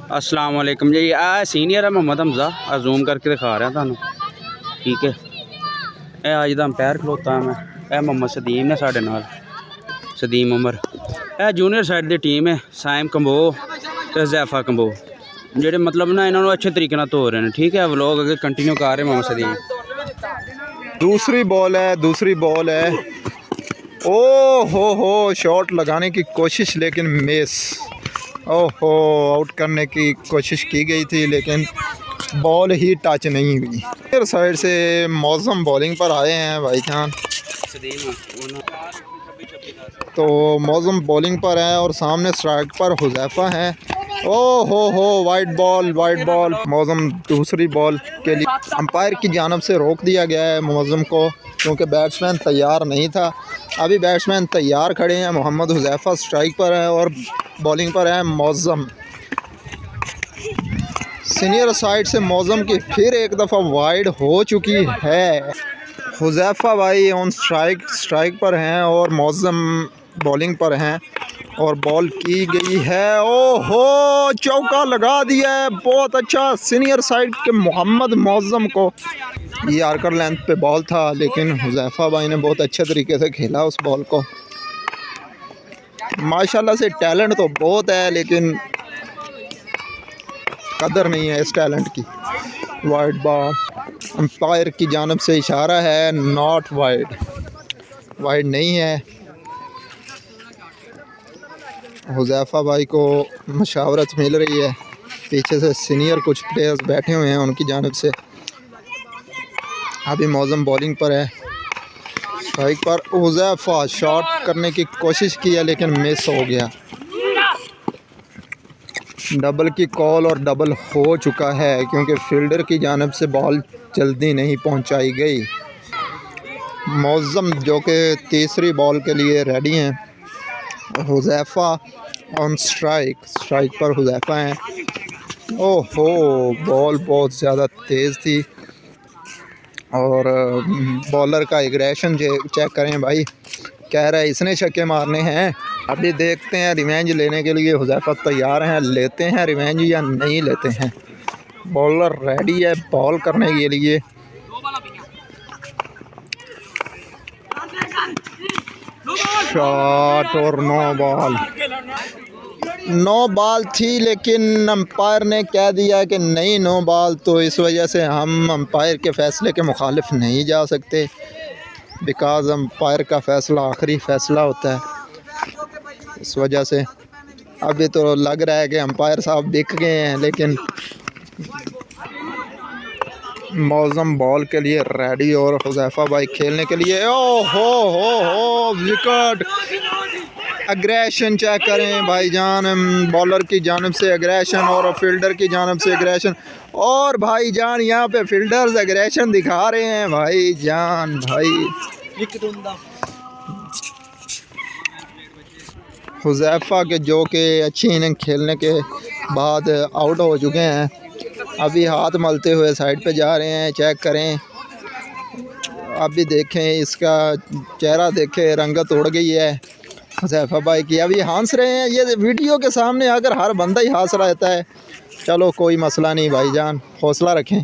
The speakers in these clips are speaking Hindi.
अस्सलाम वालेकुम जी। आ सीनियर है मोहम्मद हमजा। आ जूम करके दिखा रहा थानू, ठीक है। ए अज दा अंपायर खलोता मैं। ए मोहम्मद सदीम ने साढ़े नाल, सदीम उमर। ए जूनियर साइड दी टीम है। साइम कंबो ते ज़ैफ़ा कंबो जेडे मतलब ना इन्होंने अच्छे तरीके नाल धो रहे हैं, ठीक है। व्लॉग अगर कंटिन्यू कर रहे मोहम्मद सदीम। दूसरी बॉल है। ओ हो शॉट लगाने की कोशिश लेकिन मिस। ओहो, आउट करने की कोशिश की गई थी लेकिन बॉल ही टच नहीं हुई। इधर साइड से मौसम बॉलिंग पर आए हैं भाईजान। तो मौसम बॉलिंग पर है और सामने स्ट्राइक पर हुज़ैफ़ा है। ओ हो वाइट बॉल। मौसम दूसरी बॉल के लिए अंपायर की जानिब से रोक दिया गया है मौसम को, क्योंकि बैट्समैन तैयार नहीं था। अभी बैट्समैन तैयार खड़े हैं। मोहम्मद हुज़ैफ़ा स्ट्राइक पर है और बॉलिंग पर है मौसम। सीनियर साइड से मौसम की फिर एक दफ़ा वाइड हो चुकी है। हुज़ैफ़ा भाई ऑन स्ट्राइक पर हैं और मौसम बॉलिंग पर हैं और बॉल की गई है। ओहो, चौका लगा दिया है, बहुत अच्छा। सीनियर साइड के मोहम्मद मौसम को ये आर्कर लेंथ पे बॉल था, लेकिन हुज़ैफ़ा भाई ने बहुत अच्छे तरीके से खेला उस बॉल को। माशाल्लाह से टैलेंट तो बहुत है लेकिन कदर नहीं है इस टैलेंट की। वाइड बॉल, अंपायर की जानिब से इशारा है, नॉट वाइड नहीं है। हुज़ैफ़ा भाई को मशावरत मिल रही है, पीछे से सीनियर कुछ प्लेयर्स बैठे हुए हैं उनकी जानिब से। अभी मौसम बॉलिंग पर है, स्ट्राइक पर हुज़ैफ़ा शॉट करने की कोशिश की है लेकिन मिस हो गया। डबल की कॉल और डबल हो चुका है क्योंकि फील्डर की जानिब से बॉल जल्दी नहीं पहुंचाई गई। मौसम जो कि तीसरी बॉल के लिए रेडी हैं। हुज़ैफ़ा ऑन स्ट्राइक पर हुज़ैफ़ा हैं। ओहो, बॉल बहुत ज़्यादा तेज़ थी और बॉलर का एग्रेशन चेक करें भाई, कह रहा है इसने छक्के मारने हैं। अभी देखते हैं रिवेंज लेने के लिए हुज़ैफ़ा तैयार हैं, लेते हैं रिवेंज या नहीं लेते हैं। बॉलर रेडी है बॉल करने के लिए। शॉट और नो बॉल थी लेकिन अंपायर ने कह दिया कि नहीं नो बॉल, तो इस वजह से हम अंपायर के फ़ैसले के मुखालिफ नहीं जा सकते, बिकॉज़ अंपायर का फ़ैसला आखिरी फ़ैसला होता है। इस वजह से अभी तो लग रहा है कि अंपायर साहब बिक गए हैं, लेकिन मौसम बॉल के लिए रेडी और हुज़ैफ़ा भाई खेलने के लिए। ओ हो विकेट। एग्रेशन चेक करें भाईजान, बॉलर की जानिब से एग्रेशन और फील्डर की जानिब से एग्रेशन। और भाईजान यहाँ पे फील्डर्स एग्रेशन दिखा रहे हैं भाईजान। हुज़ैफ़ा के जो कि अच्छी इनिंग खेलने के बाद आउट हो चुके हैं, अभी हाथ मलते हुए साइड पे जा रहे हैं। चेक करें, अभी देखें इसका चेहरा देखें, रंगत उड़ गई है हुज़ैफ़ा भाई की। अभी हंस रहे हैं, ये वीडियो के सामने अगर हर बंदा ही हंस रहता है, चलो कोई मसला नहीं भाईजान, हौसला रखें।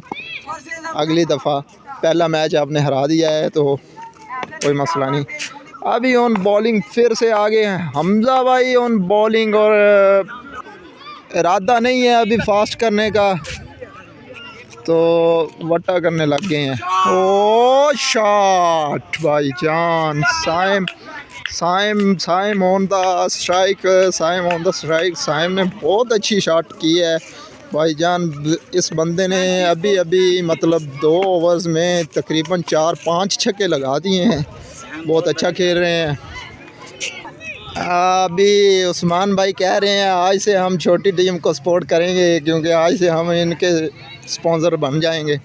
अगली दफ़ा पहला मैच आपने हरा दिया है तो कोई मसला नहीं। अभी ऑन बॉलिंग फिर से आगे हैं हमज़ा भाई ऑन बॉलिंग, और इरादा नहीं है अभी फास्ट करने का, तो वट्टा करने लग गए हैं। ओ शॉट भाईजान, Saim on the strike. Saim ने बहुत अच्छी शॉट की है भाईजान। इस बंदे ने अभी मतलब 2 ओवर्स में तकरीबन 4-5 छक्के लगा दिए हैं, बहुत अच्छा खेल रहे हैं। अभी उस्मान भाई कह रहे हैं आज से हम छोटी टीम को सपोर्ट करेंगे, क्योंकि आज से हम इनके स्पॉन्सर बन जाएंगे।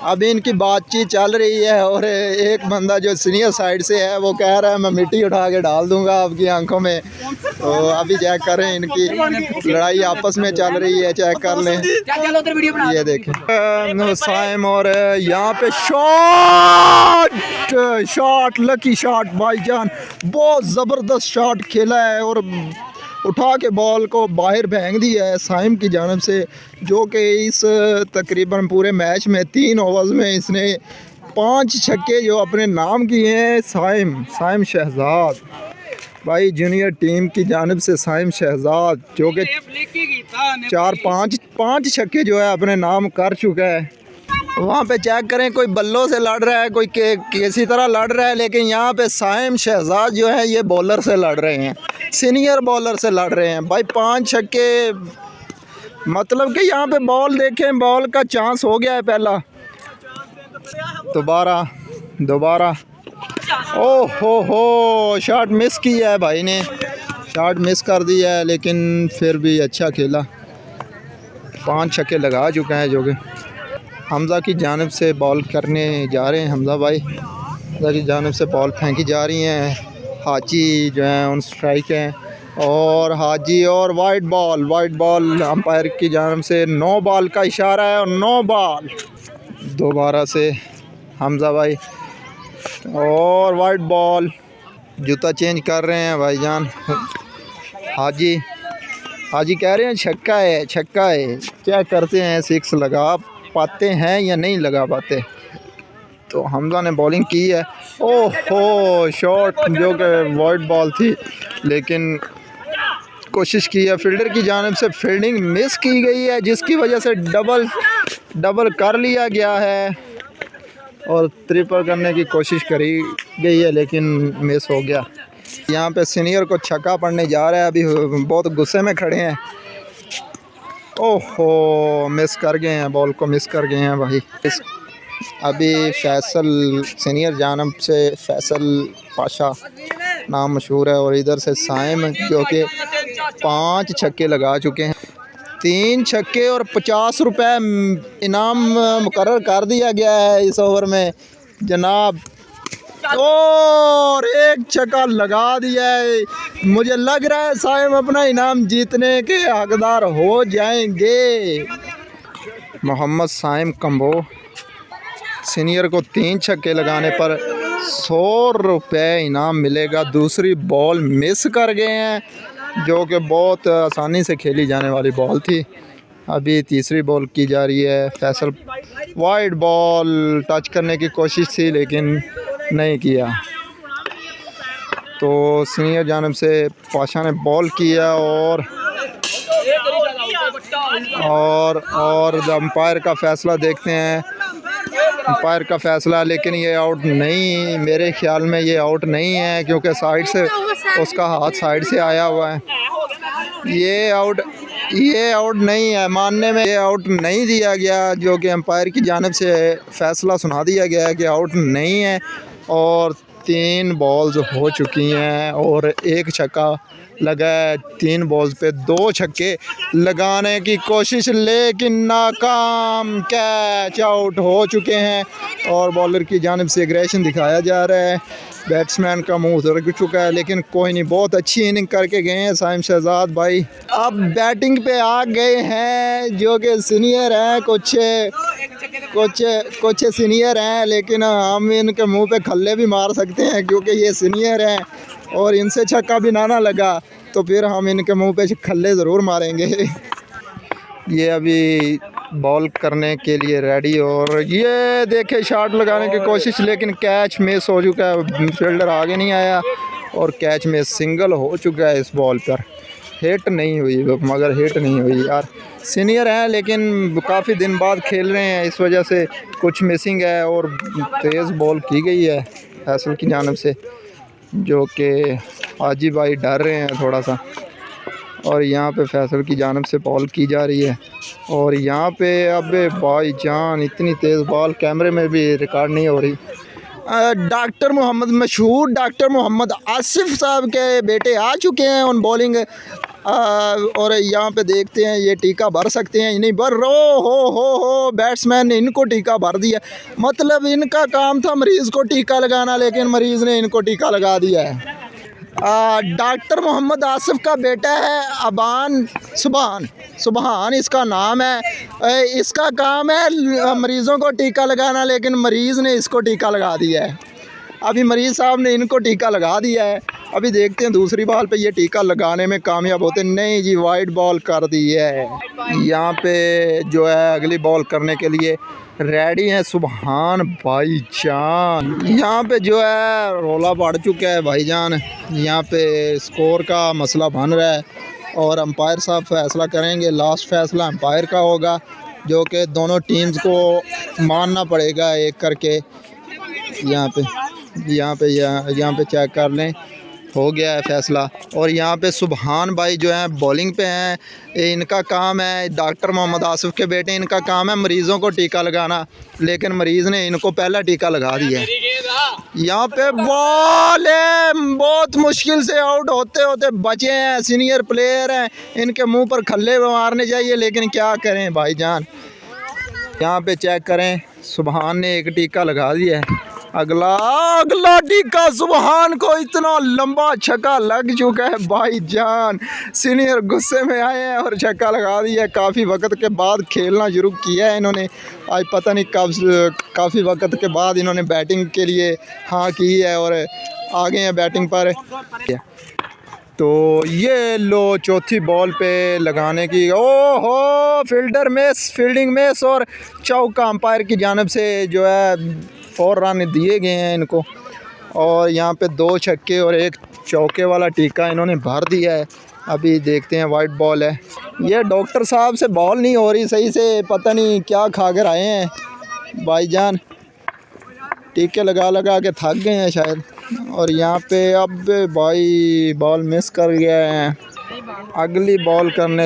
अभी इनकी बातचीत चल रही है और एक बंदा जो सीनियर साइड से है वो कह रहा है मैं मिट्टी उठा के डाल दूंगा आपकी आंखों में। तो अभी चेक करें, इनकी लड़ाई आपस में चल रही है, चेक कर लें। ये देखें साइम, और यहाँ पे शॉट लकी शॉट भाईजान, बहुत ज़बरदस्त शॉट खेला है और उठा के बॉल को बाहर फेंक दिया है साइम की जानब से, जो कि इस तकरीबन पूरे मैच में 3 ओवर्स में इसने 5 छक्के जो अपने नाम किए हैं। साइम शहजाद भाई जूनियर टीम की जानब से साइम शहजाद जो कि 4-5 छक्के जो है अपने नाम कर चुका है। वहाँ पे चेक करें, कोई बल्लों से लड़ रहा है, कोई किसी तरह लड़ रहा है, लेकिन यहाँ पे साइम शहजाद जो है ये बॉलर से लड़ रहे हैं, सीनियर बॉलर से लड़ रहे हैं भाई। 5 छक्के, मतलब कि यहाँ पे बॉल देखें, बॉल का चांस हो गया है पहला, दोबारा ओह हो शॉट मिस किया है भाई ने, शॉट मिस कर दिया है, लेकिन फिर भी अच्छा खेला। 5 छक्के लगा चुका है, जो कि हमज़ा की जानिब से बॉल करने जा रहे हैं। हमज़ा की जानिब से बॉल फेंकी जा रही हैं। हाजी जो हैं ऑन स्ट्राइक हैं, और हाजी और वाइट बॉल अंपायर की जानिब से 9 बॉल का इशारा है, और 9 बॉल। दोबारा से हमज़ा भाई और वाइट बॉल, जूता चेंज कर रहे हैं भाईजान। हाजी कह रहे हैं छक्का है, क्या करते हैं, 6 लगा पाते हैं या नहीं लगा पाते। तो हमज़ा ने बॉलिंग की है, ओह हो शॉट जो कि वाइट बॉल थी, लेकिन कोशिश की है फील्डर की जानिब से, फील्डिंग मिस की गई है, जिसकी वजह से डबल कर लिया गया है, और ट्रिपल करने की कोशिश करी गई है, लेकिन मिस हो गया। यहाँ पे सीनियर को छक्का पड़ने जा रहा है, अभी बहुत गुस्से में खड़े हैं। ओहो मिस कर गए हैं, बॉल को मिस कर गए हैं भाई। अभी फैसल सीनियर जानब से फैसल पाशा नाम मशहूर है, और इधर से साइम जो कि 5 छक्के लगा चुके हैं। 3 छक्के और 50 रुपये इनाम मुकर्रर कर दिया गया है इस ओवर में जनाब, और 1 छक्का लगा दिया है। मुझे लग रहा है साइम अपना इनाम जीतने के हकदार हो जाएंगे। मोहम्मद साइम कंबो सीनियर को 3 छक्के लगाने पर 100 रुपये इनाम मिलेगा। दूसरी बॉल मिस कर गए हैं, जो कि बहुत आसानी से खेली जाने वाली बॉल थी। अभी तीसरी बॉल की जा रही है। फैसल वाइड बॉल टच करने की कोशिश थी, लेकिन नहीं किया। तो सीनियर जानब से पाशा ने बॉल किया, और अंपायर का फ़ैसला देखते हैं। अंपायर का फ़ैसला, लेकिन ये आउट नहीं, मेरे ख्याल में ये आउट नहीं है, क्योंकि साइड से उसका हाथ साइड से आया हुआ है। ये आउट नहीं है, मानने में ये आउट नहीं दिया गया, जो कि अंपायर की जानिब से फ़ैसला सुना दिया गया है कि आउट नहीं है। और 3 बॉल्स हो चुकी हैं और 1 छक्का लगा है। 3 बॉल्स पे 2 छक्के लगाने की कोशिश, लेकिन नाकाम, कैच आउट हो चुके हैं, और बॉलर की जानिब से एग्रेशन दिखाया जा रहा है। बैट्समैन का मुंह उतर चुका है, लेकिन कोई नहीं, बहुत अच्छी इनिंग करके गए हैं साइम शहजाद भाई। अब बैटिंग पे आ गए हैं, जो कि सीनियर हैं, कुछ सीनियर हैं, लेकिन हम इनके मुंह पे खल्ले भी मार सकते हैं, क्योंकि ये सीनियर हैं, और इनसे छक्का भी ना लगा तो फिर हम इनके मुंह पे खल्ले ज़रूर मारेंगे। ये अभी बॉल करने के लिए रेडी, और ये देखे शॉट लगाने की कोशिश, लेकिन कैच मिस हो चुका है। फील्डर आगे नहीं आया, और कैच में सिंगल हो चुका है। इस बॉल पर हिट नहीं हुई, मगर हिट नहीं हुई यार। सीनियर हैं, लेकिन काफ़ी दिन बाद खेल रहे हैं, इस वजह से कुछ मिसिंग है, और तेज़ बॉल की गई है फैसल की जानिब से, जो कि हाजी भाई डर रहे हैं थोड़ा सा। और यहाँ पे फैसल की जानिब से बॉल की जा रही है, और यहाँ पे अब भाई जान इतनी तेज़ बॉल कैमरे में भी रिकॉर्ड नहीं हो रही। मशहूर डॉक्टर मोहम्मद आसिफ साहब के बेटे आ चुके हैं ऑन बॉलिंग, और यहाँ पे देखते हैं ये टीका भर सकते हैं, नहीं भर हो बैट्समैन ने इनको टीका भर दिया। मतलब इनका काम था मरीज़ को टीका लगाना, लेकिन मरीज़ ने इनको टीका लगा दिया है। डॉक्टर मोहम्मद आसिफ का बेटा है अबान सुबहान इसका नाम है। इसका काम है मरीज़ों को टीका लगाना, लेकिन मरीज़ ने इसको टीका लगा दिया है। अभी मरीज़ साहब ने इनको टीका लगा दिया है। अभी देखते हैं दूसरी बॉल पे ये टीका लगाने में कामयाब होते नहीं जी, वाइड बॉल कर दी है। यहाँ पे जो है अगली बॉल करने के लिए रेडी हैं सुभान भाईजान। यहाँ पे जो है रोला पड़ चुका है भाईजान, यहाँ पे स्कोर का मसला बन रहा है और अंपायर साहब फैसला करेंगे। लास्ट फैसला अंपायर का होगा, जो कि दोनों टीम्स को मानना पड़ेगा एक करके। यहाँ पे चेक कर लें, हो गया है फैसला। और यहाँ पे सुभान भाई जो हैं बॉलिंग पे हैं, इनका काम है, डॉक्टर मोहम्मद आसिफ के बेटे, इनका काम है मरीज़ों को टीका लगाना, लेकिन मरीज़ ने इनको पहला टीका लगा दिया है। यहाँ पे बॉल है, बहुत मुश्किल से आउट होते होते बचे हैं, सीनियर प्लेयर हैं, इनके मुंह पर खल्ले मारने चाहिए, लेकिन क्या करें भाईजान। यहाँ पे चेक करें, सुभान ने एक टीका लगा दिया है, अगला टीका सुभान को इतना लंबा छक्का लग चुका है भाईजान। सीनियर गुस्से में आए हैं और छक्का लगा दिया। काफ़ी वक्त के बाद खेलना शुरू किया है इन्होंने, आज पता नहीं कब, काफ़ी वक्त के बाद इन्होंने बैटिंग के लिए हाँ की है और आगे हैं बैटिंग पर। तो ये लो चौथी बॉल पे लगाने की, ओहो फील्डिंग मिस और चौका अंपायर की जानिब से जो है 4 रन दिए गए हैं इनको। और यहाँ पे 2 छक्के और 1 चौके वाला टीका इन्होंने भर दिया है। अभी देखते हैं, वाइट बॉल है। ये डॉक्टर साहब से बॉल नहीं हो रही सही से, पता नहीं क्या खा कर आए हैं भाईजान, टीके लगा के थक गए हैं शायद। और यहाँ पे अब भाई बॉल मिस कर गया है, अगली बॉल करने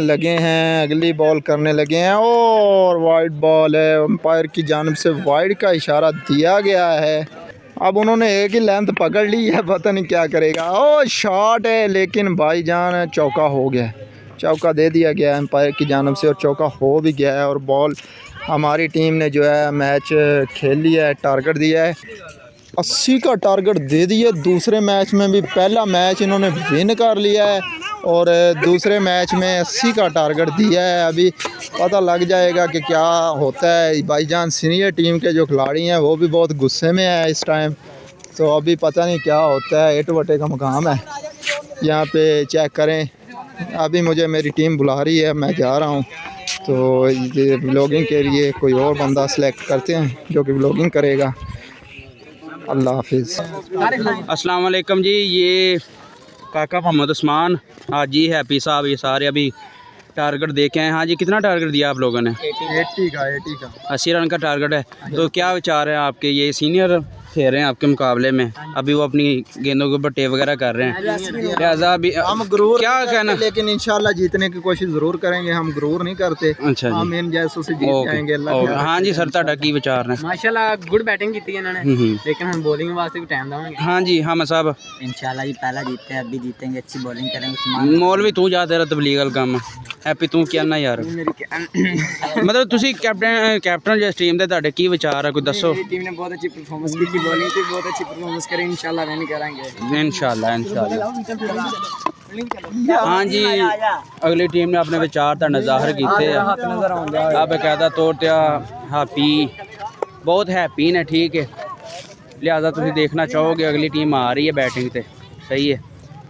लगे हैं और वाइड बॉल है, अंपायर की जानिब से वाइड का इशारा दिया गया है। अब उन्होंने एक ही लेंथ पकड़ ली है, पता नहीं क्या करेगा। ओ शॉट है, लेकिन भाईजान चौका हो गया, चौका दे दिया गया है अंपायर की जानिब से और चौका हो भी गया है। और बॉल हमारी टीम ने जो है मैच खेल लिया है, टारगेट दिया है, 80 का टारगेट दे दिया। दूसरे मैच में भी पहला मैच इन्होंने विन कर लिया है और दूसरे मैच में 80 का टारगेट दिया है। अभी पता लग जाएगा कि क्या होता है भाईजान। सीनियर टीम के जो खिलाड़ी हैं वो भी बहुत गुस्से में है इस टाइम, तो अभी पता नहीं क्या होता है। 8 वटे का मुकाम है। यहाँ पे चेक करें, अभी मुझे मेरी टीम बुला रही है, मैं जा रहा हूँ। तो ये व्लॉगिंग के लिए कोई और बंदा सेलेक्ट करते हैं जो कि व्लॉगिंग करेगा। अल्लाह हाफिज़। अस्सलाम वालेकुम जी, ये काका मोहम्मद उस्मान, हाँ जी हैप्पी साहब, ये सारे अभी टारगेट दे के आए। हाँ जी, कितना टारगेट दिया आप लोगों ने? 80 का 80 रन का टारगेट है। तो क्या विचार है आपके, ये सीनियर खेल रहे हैं आपके मुकाबले में, अभी वो अपनी गेंदों के ऊपर टेप वगैरह कर रहे हैं, लिहाजा अभी हम गुरूर क्या कहना, लेकिन इंशाल्लाह जीतने की कोशिश ज़रूर करेंगे, हम गुरूर नहीं करते। अच्छा हम इन जैसों से जीत जाएंगे अल्लाह। हाँ जी सर, ਤੁਹਾਡਾ ਕੀ ਵਿਚਾਰ ਨੇ? माशाल्लाह गुड बैटिंग की है इन्होंने, लेकिन हम बॉलिंग वास्ते भी टाइम देंगे। हाँ जी हम साहब इंशाल्लाह जी पहला जीतते हैं, अभी जीतेंगे, अच्छी बॉलिंग करेंगे। मौलवी तू जा, तेरा तबलीग वाला काम है। हैप्पी तू क्या ना यार, मतलब ਤੁਸੀਂ कैप्टन जिस टीम ਦੇ, ਤੁਹਾਡੇ ਕੀ ਵਿਚਾਰ ਹੈ, ਕੋਈ ਦੱਸੋ? टीम ने बहुत अच्छी परफॉर्मेंस की थी, बॉलिंग की बहुत अच्छी परफॉर्मेंस करें, इंशाल्लाह विन करेंगे इंशाल्लाह। हाँ जी, अगली टीम ने अपने विचार ਤੁਹਾਡੇ ਜ਼ਾਹਰ ਕੀਤੇ ਆ। ਆ ਬਕਾਇਦਾ ਤੌਰ ਤੇ हैप्पी बहुत हैप्पी ने, ठीक है, लिहाजा ਤੁਸੀਂ देखना ਚਾਹੋਗੇ अगली टीम आ रही है बैटिंग ਤੇ, सही है।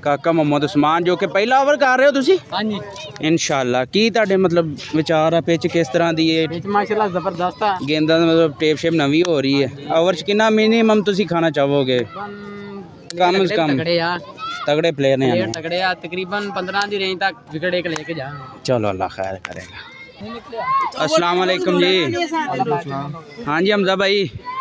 ਕਾਕਾ ਮੁਹੰਮਦ ਉਸਮਾਨ ਜੋ ਕਿ ਪਹਿਲਾ ਓਵਰ ਕਰ ਰਹੇ ਹੋ ਤੁਸੀਂ? हाँ जी ਇਨਸ਼ਾਅੱਲਾ। ਕੀ ਤੁਹਾਡੇ ਮਤਲਬ ਵਿਚਾਰ ਆ, ਪਿਚ ਕਿਸ ਤਰ੍ਹਾਂ ਦੀ ਹੈ? पिच माशाल्लाह जबरदस्त है, ਗੇਂਦਾਂ ਦਾ ਮਤਲਬ ਟੇਪ ਸ਼ੇਪ ਨਵੀਂ ਹੋ ਰਹੀ ਹੈ। ਓਵਰ 'ਚ ਕਿੰਨਾ ਮਿਨੀਮਮ ਤੁਸੀਂ ਖਾਣਾ ਚਾਹੋਗੇ? कम से कम तगड़े यार, तगड़े प्लेयर ने प्लेयर तगड़े यार, तकरीबन 15 की रेंज तक विकेट एक लेके जाएंगे। चलो अल्लाह खैर करेगा। अस्सलाम वालेकुम जी। हाँ जी हमजा भाई,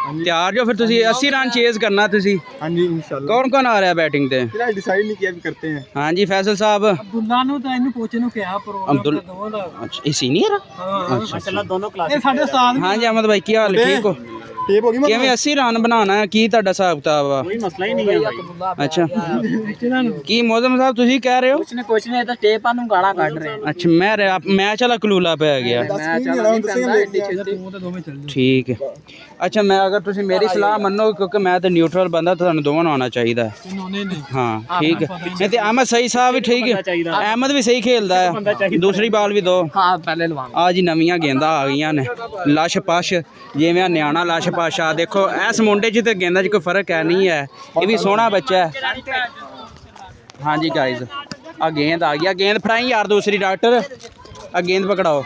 तैयार जो फिर तुसी 80 रन चेज करना तुसी? हाँ जी इंशाल्लाह। कौन कौन आ रहा है बैटिंग ते? फिलहाल डिसाइड नहीं किया, भी करते हैं। हाँ जी फैसल साहब। अब्दुल्ला नु तो इन्हें पूछे नु क्या अब्दुल, अच्छा ये सीनियर? माशाल्लाह दोनों क्लास साढ़े साथ। हाँ जी अहमद भाई की हाल, ठीक हो? टेप होगी किवें 80 रन बनाना है, की ਤੁਹਾਡਾ ਹਿਸਾਬ ਕਿਤਾਬ ਆ? कोई मसला ही नहीं है भाई। अच्छा की मौजम साहब ਤੁਸੀਂ ਕਹਿ ਰਹੇ ਹੋ? कुछ नहीं तो टेप आनु गाना काट रहे हैं। अच्छा मैच वाला कलूला पै गया, ठीक है। अच्छा मैं अगर तुसी मेरी सलाह मनो, क्योंकि मैं तो न्यूट्रल बंदा, ਤੁਹਾਨੂੰ ਦੋਵਾਂ ਨੂੰ ਆਉਣਾ ਚਾਹੀਦਾ ਹੈ। हाँ ठीक है, नहीं तो अहमद सही साहब भी ठीक है, अहमद भी सही खेलता है। दूसरी बाल भी दो। हाँ पहले लवाना। आ जी नवीं गेंदा आ गई ने, लश पश जिवें न्याणा लश पश आ। देखो इस मुंडे च तो गेंदा च कोई फर्क है नहीं है, ये भी सोहना बच्चा है। हाँ जी गाइस आ गेंद आ गया गेंद फड़ाई यार दूसरी डॉक्टर आ गेंद पकड़ाओ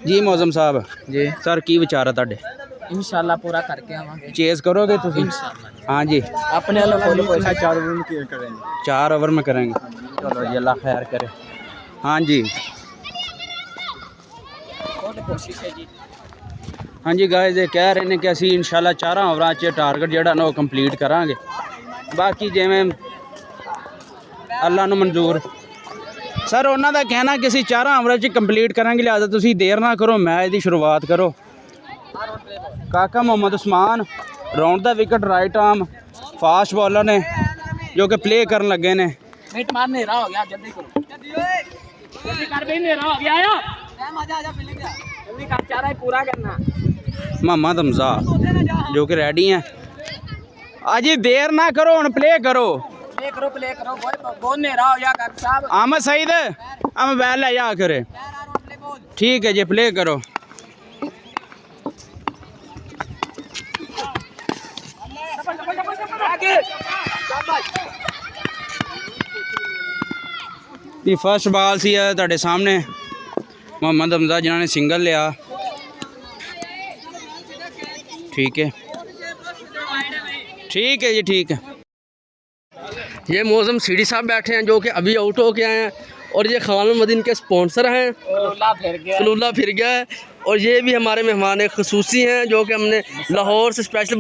जी मौजम साहब जी सर की विचार है ਤੁਹਾਡੇ इंशाल्लाह पूरा करके आवांगे चेस करोगे ਤੁਸੀਂ हाँ जी अपने वाला फुल कोशिश 4 ओवर में क्लियर करेंगे 4 ओवर में करेंगे चलो जी अल्लाह खैर करे हाँ जी बहुत कोशिश है जी हाँ जी गाइस ये कह रहे हैं कि ਅਸੀਂ इंशाल्लाह 4 ओवरां 'ਚ टारगेट ਜਿਹੜਾ ਨਾ ਉਹ ਕੰਪਲੀਟ ਕਰਾਂਗੇ ਬਾਕੀ ਜਿਵੇਂ ਅੱਲਾ ਨੂੰ ਮਨਜ਼ੂਰ ਸਰ ਉਹਨਾਂ ਦਾ ਕਹਿਣਾ ਕਿ ਅਸੀਂ 4 ਓਵਰਾਂ 'ਚ ਕੰਪਲੀਟ ਕਰਾਂਗੇ ਲਿਹਾਜ਼ਾ ਤੁਸੀਂ ਦੇਰ ਨਾ ਕਰੋ ਮੈਚ ਦੀ ਸ਼ੁਰੂਆਤ ਕਰੋ ਕਾਕਾ ਮੁਹੰਮਦ ਉਸਮਾਨ ਰਾਉਂਡ ਦਾ ਵਿਕਟ ਰਾਈਟ ਆਰਮ ਫਾਸਟ ਬॉलर ਨੇ ਜੋ ਕਿ ਪਲੇ ਕਰਨ ਲੱਗੇ ਨੇ मिट मारने रहा हो गया जल्दी करो जल्दी कर भी नहीं रहा हो गया आया टाइम आ जा फील्डिंग जल्दी कर चाह रहा है पूरा करना मोहम्मद हमजा जो कि रेडी हैं अजी देर ना करो हुण प्ले करो प्ले करो बोल नहीं रहा हो गया कर साहब अहमद सईद अब बैल ले जा करे ठीक है जी प्ले करो आगे ये फर्स्ट बाल सी है ਤੁਹਾਡੇ ਸਾਹਮਣੇ मोहम्मद हमजा जिन्होंने सिंगल लिया ठीक है जी ठीक है ये मौसम सीडी साहब बैठे हैं जो कि अभी आउट होके आए हैं और ये खवान मदीन के स्पॉन्सर हैं कलूला फिर गया है और ये भी हमारे मेहमान खसूसी हैं जो कि हमने लाहौर से स्पेशल